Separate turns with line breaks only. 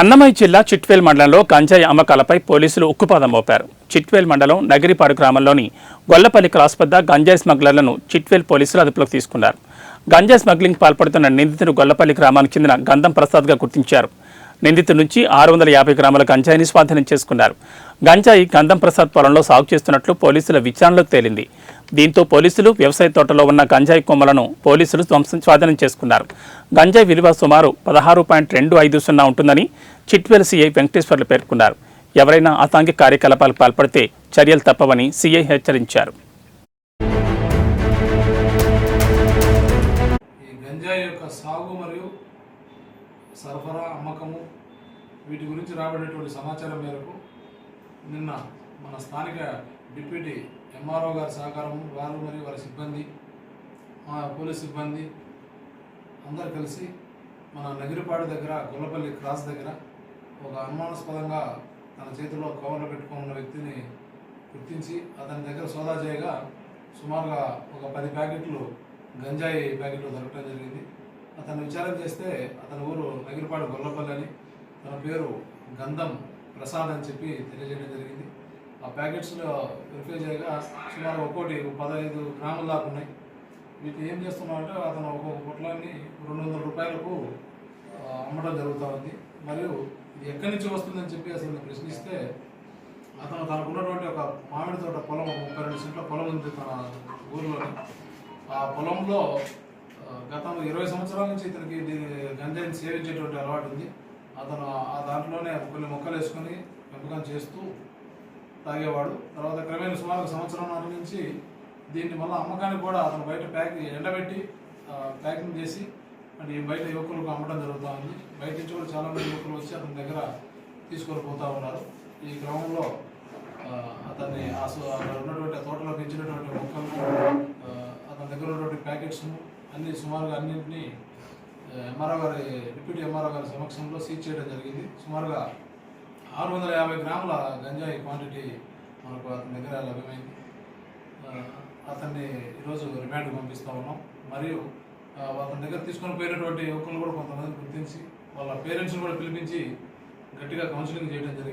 అన్నమయ్య జిల్లా చిట్వేల్ మండలంలో గంజాయి అమ్మకాలపై పోలీసులు ఉక్కుపాదం మోపారు. చిట్వేల్ మండలం నగిరిపాడు గ్రామంలోని గొల్లపల్లి క్రాస్ వద్ద గంజాయి స్మగ్లర్లను చిట్వేల్ పోలీసులు అదుపులోకి తీసుకున్నారు. గంజాయి స్మగ్లింగ్ పాల్పడుతున్న నిందితుడు గొల్లపల్లి గ్రామానికి చెందిన గంధం ప్రసాద్గా గుర్తించారు. నిందితుడి నుంచి 650 గ్రాముల గంజాయిని స్వాధీనం చేసుకున్నారు. గంజాయి గంధం ప్రసాద్ పొలంలో సాగు చేస్తున్నట్లు పోలీసుల విచారణలో తేలింది. దీంతో పోలీసులు వ్యవసాయ తోటలో ఉన్న గంజాయి కొమ్మలను పోలీసులు స్వాధీనం చేసుకున్నారు. గంజాయి విలువ సుమారు 16.250 ఉంటుందని చిట్వేల్ సీఐ వెంకటేశ్వర్లు పేర్కొన్నారు. ఎవరైనా అసాంఘిక కార్యకలాపాలకు పాల్పడితే చర్యలు తప్పవని సీఐ హెచ్చరించారు.
సాగు మరియు సరఫరా అమ్మకము వీటి గురించి రాబడేటువంటి సమాచారం మేరకు నిన్న మన స్థానిక డిప్యూటీ ఎంఆర్ఓ గారి సహకారము, వారు మరియు వారి సిబ్బంది, మా పోలీస్ సిబ్బంది అందరు కలిసి మన నగిరిపాడు దగ్గర గొల్లపల్లి క్రాస్ దగ్గర ఒక అనుమానాస్పదంగా తన చేతిలో కవర్లో పెట్టుకున్న వ్యక్తిని గుర్తించి అతని దగ్గర సోదా చేయగా సుమారుగా ఒక 10 ప్యాకెట్లు గంజాయి ప్యాకెట్లు దొరకడం జరిగింది. అతను విచారణ చేస్తే అతని ఊరు నగిరిపాడు గొల్లపల్లి అని, తన పేరు గంధం ప్రసాద్ అని చెప్పి తెలియజేయడం జరిగింది. ఆ ప్యాకెట్స్లో వెరిఫై చేయగా సుమారు ఒక్కోటి 15 గ్రాముల దాకా ఉన్నాయి. వీటిని ఏం చేస్తున్నామంటే అతను ఒక్కొక్క పొట్లాన్ని 200 రూపాయలకు అమ్మడం జరుగుతూ ఉంది. మరియు ఇది ఎక్కడి నుంచి వస్తుందని చెప్పి అసలు ప్రశ్నిస్తే అతను తనకున్నటువంటి ఒక మామిడి తోట పొలం 32 సెంట్ల పొలం ఉంది తన ఊరిలోని. ఆ పొలంలో గతంలో 20 సంవత్సరాల నుంచి ఇతనికి గంజాయిని సేవించేటువంటి అలవాటు ఉంది. అతను ఆ దాంట్లోనే కొన్ని మొక్కలు వేసుకొని పెంపకం చేస్తూ తాగేవాడు. తర్వాత క్రమేణా సుమారు సంవత్సరంన్నర నుంచి దీన్ని మళ్ళీ అమ్మకానికి కూడా అతను బయట ఎండబెట్టి ప్యాకింగ్ చేసి అంటే బయట యువకులకు అమ్మడం జరుగుతూ ఉంది. బయట నుంచి కూడా చాలామంది యువకులు వచ్చి అతని దగ్గర తీసుకొని పోతూ ఉన్నారు. ఈ క్రమంలో అతన్ని అక్కడ ఉన్నటువంటి తోటలో పెంచినటువంటి మొక్కలు, అతని దగ్గర ఉన్నటువంటి ప్యాకెట్స్ను అన్ని సుమారుగా అన్నింటినీ ఎంఆర్ఓ గారి డిప్యూటీ ఎంఆర్ఓ గారి సమక్షంలో సీజ్ చేయడం జరిగింది. సుమారుగా 650 గ్రాముల గంజాయి క్వాంటిటీ మనకు అతని దగ్గర లభ్యమైంది. అతన్ని ఈరోజు రిమాండ్కి పంపిస్తూ ఉన్నాం. మరియు అతని దగ్గర తీసుకొని పోయినటువంటి యువకులు కూడా కొంతమంది గుర్తించి వాళ్ళ పేరెంట్స్ని కూడా పిలిపించి గట్టిగా కౌన్సిలింగ్ చేయడం జరిగింది.